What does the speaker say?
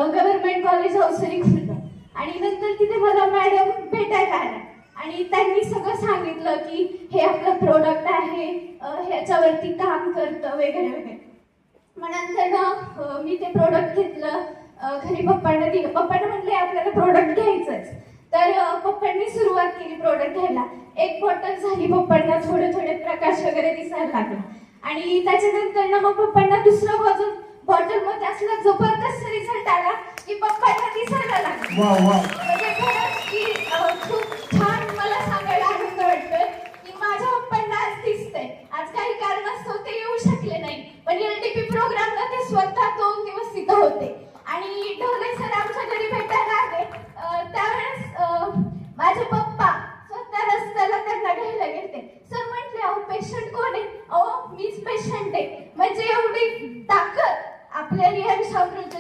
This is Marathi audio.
Government college Avsari Khurd. आणि नंतर तिथे मला मॅडम भेटायला आल्या आणि त्यांनी सगळं सांगितलं की हे आपलं प्रोडक्ट आहे, ह्याच्यावरती काम करतं वगैरे वगैरे. मग नंतर मी ते प्रोडक्ट घेतलं, घरी पप्पांना दिलं. पप्पांना म्हणले आपल्याला प्रोडक्ट घ्यायचंच. तर पप्पांनी सुरुवात केली प्रोडक्ट घ्यायला. एक बॉटल झाली, पप्पांना थोडे थोडे प्रकाश वगैरे दिसायला लागला. आणि त्याच्यानंतर ना मग पप्पांना दुसरं बॉटल मध्ये असला जबरदस्त रिझल्ट आला की पप्पांना दिसायला लागला.